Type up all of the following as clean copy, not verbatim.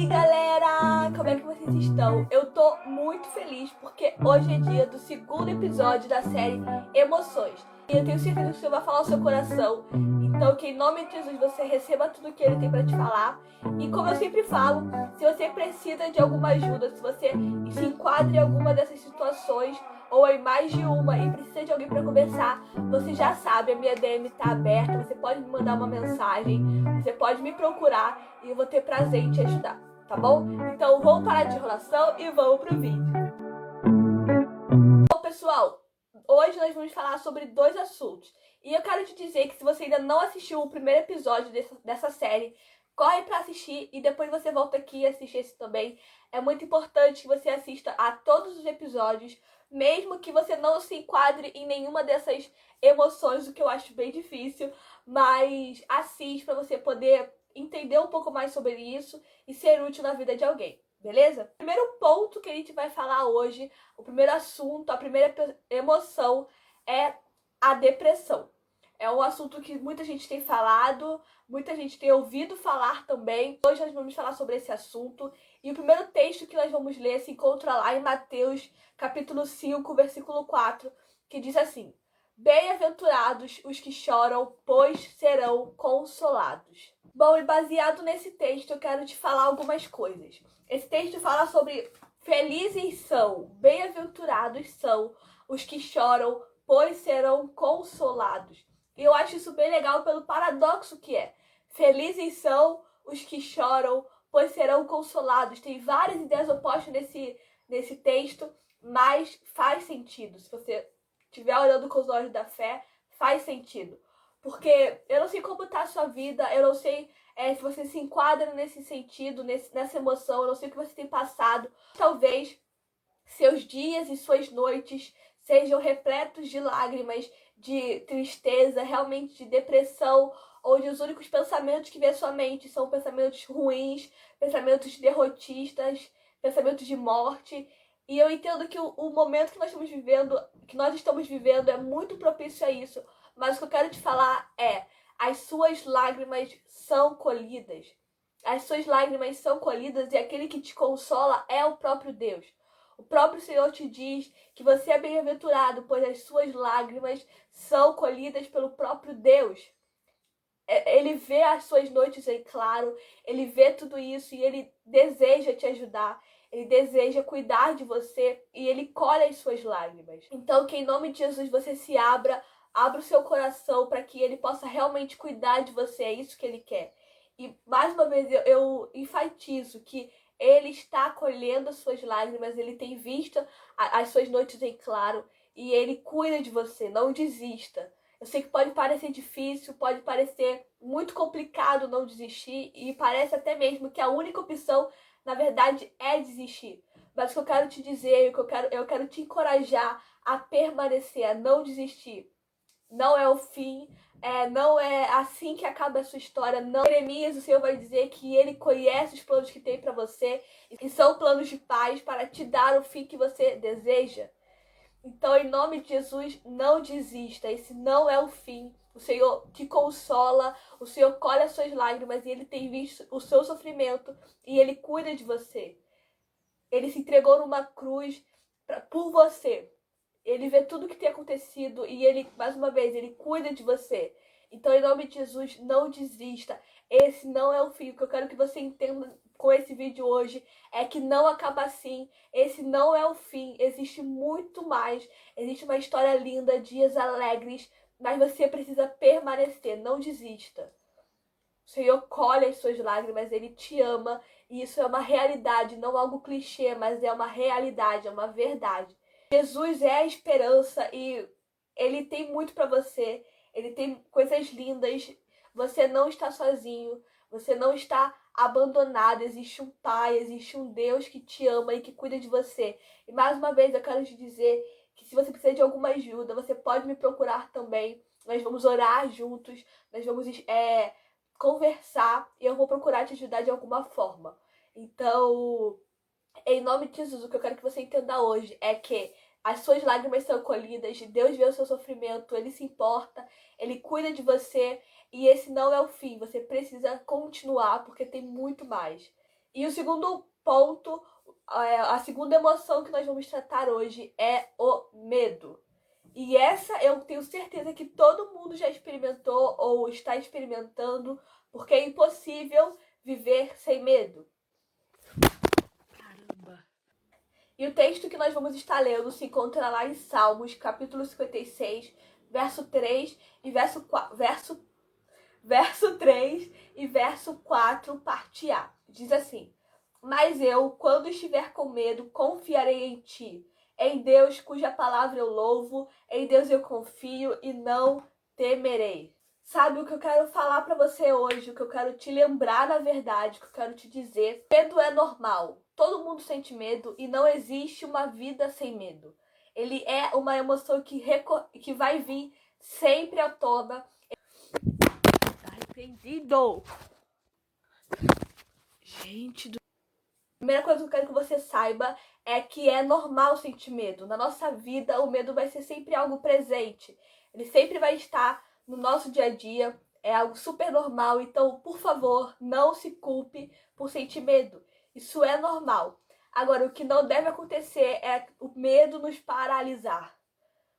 aí, galera? Como é que vocês estão? Eu tô muito feliz porque hoje é dia do segundo episódio da série Emoções. E eu tenho certeza que você vai falar o seu coração. Então, que em nome de Jesus você receba tudo que ele tem pra te falar. E como eu sempre falo, se você precisa de alguma ajuda, se você se enquadra em alguma dessas situações, ou em mais de uma e precisa de alguém para conversar, você já sabe, a minha DM tá aberta, você pode me mandar uma mensagem, você pode me procurar e eu vou ter prazer em te ajudar, tá bom? Então vamos parar de enrolação e vamos pro vídeo. Bom, pessoal, hoje nós vamos falar sobre dois assuntos. E eu quero te dizer que se você ainda não assistiu o primeiro episódio dessa série, corre para assistir e depois você volta aqui e assiste esse também. É muito importante que você assista a todos os episódios, mesmo que você não se enquadre em nenhuma dessas emoções, o que eu acho bem difícil, mas assiste para você poder entender um pouco mais sobre isso e ser útil na vida de alguém, beleza? O primeiro ponto que a gente vai falar hoje, o primeiro assunto, a primeira emoção é a depressão. É um assunto que muita gente tem falado, muita gente tem ouvido falar também. Hoje nós vamos falar sobre esse assunto. E o primeiro texto que nós vamos ler se encontra lá em Mateus, capítulo 5, versículo 4, que diz assim: Bem-aventurados os que choram, pois serão consolados. Bom, e baseado nesse texto, eu quero te falar algumas coisas. Esse texto fala sobre felizes são, bem-aventurados são os que choram, pois serão consolados. E eu acho isso bem legal pelo paradoxo que é. Felizes são os que choram, pois serão consolados. Tem várias ideias opostas nesse texto, mas faz sentido. Se você estiver olhando com os olhos da fé, faz sentido. Porque eu não sei como está a sua vida, eu não sei se você se enquadra nesse sentido, nessa emoção, eu não sei o que você tem passado. Talvez seus dias e suas noites sejam repletos de lágrimas, de tristeza, realmente de depressão, onde os únicos pensamentos que vem à sua mente são pensamentos ruins, pensamentos derrotistas, pensamentos de morte. E eu entendo que o momento que nós estamos vivendo é muito propício a isso. Mas o que eu quero te falar é: as suas lágrimas são colhidas. As suas lágrimas são colhidas e aquele que te consola é o próprio Deus. O próprio Senhor te diz que você é bem-aventurado, pois as suas lágrimas são colhidas pelo próprio Deus. Ele vê as suas noites em claro, ele vê tudo isso e ele deseja te ajudar. Ele deseja cuidar de você e ele colhe as suas lágrimas. Então, que em nome de Jesus você se abra o seu coração para que ele possa realmente cuidar de você. É isso que ele quer. E mais uma vez eu enfatizo que ele está colhendo as suas lágrimas, ele tem visto as suas noites em claro e ele cuida de você. Não desista. Eu sei que pode parecer difícil, pode parecer muito complicado não desistir e parece até mesmo que a única opção, na verdade, é desistir. Mas o que eu quero te dizer, eu quero te encorajar a permanecer, a não desistir. Não é o fim, não é assim que acaba a sua história. Não. Jeremias, o Senhor vai dizer que ele conhece os planos que tem para você e são planos de paz para te dar o fim que você deseja. Então, em nome de Jesus, não desista. Esse não é o fim. O Senhor te consola, o Senhor colhe as suas lágrimas e Ele tem visto o seu sofrimento e Ele cuida de você. Ele se entregou numa cruz por você. Ele vê tudo o que tem acontecido e Ele, mais uma vez, Ele cuida de você. Então, em nome de Jesus, não desista. Esse não é o fim. O que eu quero que você entenda com esse vídeo hoje é que não acaba assim. Esse não é o fim. Existe muito mais. Existe uma história linda, dias alegres, mas você precisa permanecer. Não desista. O Senhor colhe as suas lágrimas, Ele te ama. E isso é uma realidade, não algo clichê, mas é uma realidade, é uma verdade. Jesus é a esperança e Ele tem muito para você. Ele tem coisas lindas. Você não está sozinho. Você não está abandonado. Existe um Pai, existe um Deus que te ama e que cuida de você. E mais uma vez eu quero te dizer que se você precisa de alguma ajuda, você pode me procurar também. Nós vamos orar juntos. Nós vamos conversar e eu vou procurar te ajudar de alguma forma. Então, em nome de Jesus, o que eu quero que você entenda hoje é que as suas lágrimas são colhidas, Deus vê o seu sofrimento, Ele se importa, Ele cuida de você e esse não é o fim. Você precisa continuar porque tem muito mais. E o segundo ponto, a segunda emoção que nós vamos tratar hoje é o medo. E essa eu tenho certeza que todo mundo já experimentou ou está experimentando, porque é impossível viver sem medo. Caramba! E o texto que nós vamos estar lendo se encontra lá em Salmos, capítulo 56, verso 3 e verso 3 e verso 4, parte A. Diz assim: Mas eu, quando estiver com medo, confiarei em ti. Em Deus, cuja palavra eu louvo, em Deus eu confio e não temerei. Sabe o que eu quero falar pra você hoje, o que eu quero te lembrar, na verdade, o que eu quero te dizer? Medo é normal. Todo mundo sente medo e não existe uma vida sem medo. Ele é uma emoção que vai vir sempre à tona. Tá entendido? Gente, a primeira coisa que eu quero que você saiba é que é normal sentir medo. Na nossa vida, o medo vai ser sempre algo presente. Ele sempre vai estar no nosso dia a dia. É algo super normal. Então, por favor, não se culpe por sentir medo. Isso é normal. Agora, o que não deve acontecer é o medo nos paralisar.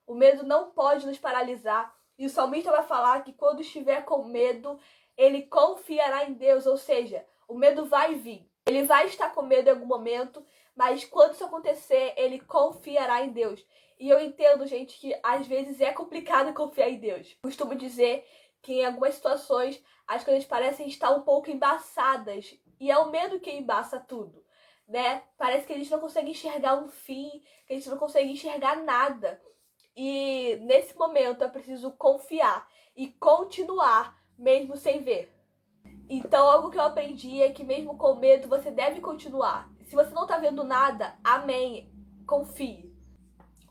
O medo não pode nos paralisar. E o salmista vai falar que quando estiver com medo, ele confiará em Deus. Ou seja, o medo vai vir. Ele vai estar com medo em algum momento, mas quando isso acontecer, ele confiará em Deus. E eu entendo, gente, que às vezes é complicado confiar em Deus. Costumo dizer que em algumas situações as coisas parecem estar um pouco embaçadas. E é o medo que embaça tudo, né? Parece que a gente não consegue enxergar um fim, que a gente não consegue enxergar nada. E nesse momento é preciso confiar e continuar mesmo sem ver. Então, algo que eu aprendi é que mesmo com medo, você deve continuar. Se você não tá vendo nada, amém, confie.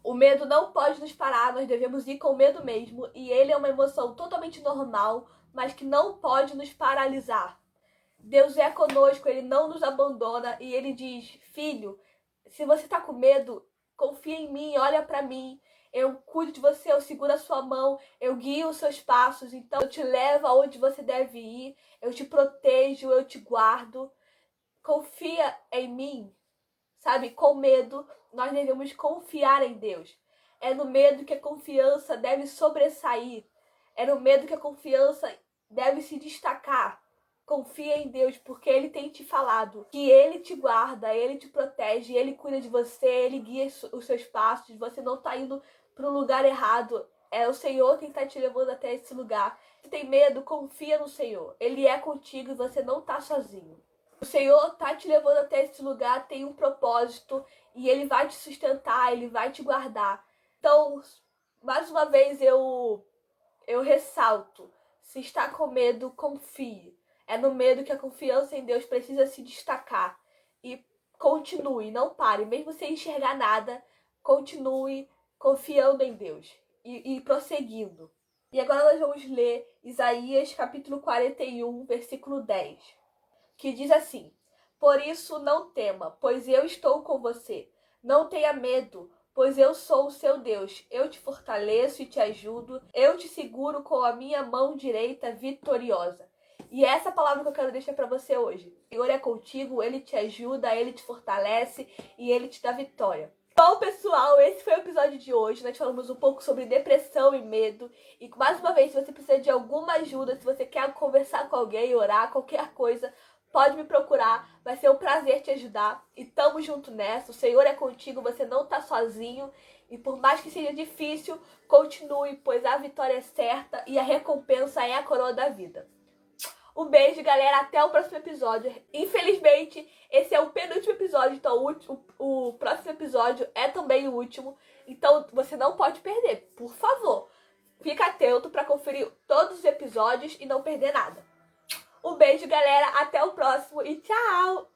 O medo não pode nos parar, nós devemos ir com medo mesmo. E ele é uma emoção totalmente normal, mas que não pode nos paralisar. Deus é conosco, ele não nos abandona e ele diz: filho, se você tá com medo, confia em mim, olha pra mim. Eu cuido de você, eu seguro a sua mão, eu guio os seus passos, então eu te levo aonde você deve ir, eu te protejo, eu te guardo. Confia em mim, sabe? Com medo, nós devemos confiar em Deus. É no medo que a confiança deve sobressair. É no medo que a confiança deve se destacar. Confia em Deus, porque Ele tem te falado que Ele te guarda, Ele te protege, Ele cuida de você, Ele guia os seus passos, você não está indo para um lugar errado. É o Senhor quem está te levando até esse lugar. Se tem medo, confia no Senhor. Ele é contigo e você não está sozinho. O Senhor está te levando até esse lugar, tem um propósito e Ele vai te sustentar, Ele vai te guardar. Então, mais uma vez eu ressalto, se está com medo, confie. É no medo que a confiança em Deus precisa se destacar. E continue, não pare. Mesmo sem enxergar nada, continue confiando em Deus e prosseguindo. E agora nós vamos ler Isaías capítulo 41, versículo 10, que diz assim: Por isso não tema, pois eu estou com você. Não tenha medo, pois eu sou o seu Deus. Eu te fortaleço e te ajudo. Eu te seguro com a minha mão direita vitoriosa. E é essa palavra que eu quero deixar para você hoje. O Senhor é contigo, Ele te ajuda, Ele te fortalece e Ele te dá vitória. Bom, pessoal, esse foi o episódio de hoje. Nós falamos um pouco sobre depressão e medo. E mais uma vez, se você precisa de alguma ajuda, se você quer conversar com alguém, orar, qualquer coisa, pode me procurar, vai ser um prazer te ajudar. E tamo junto nessa, o Senhor é contigo, você não tá sozinho. E por mais que seja difícil, continue, pois a vitória é certa e a recompensa é a coroa da vida. Um beijo, galera, até o próximo episódio. Infelizmente, esse é o penúltimo episódio, então o próximo episódio é também o último. Então você não pode perder, por favor. Fica atento para conferir todos os episódios e não perder nada. Um beijo, galera. Até o próximo e tchau!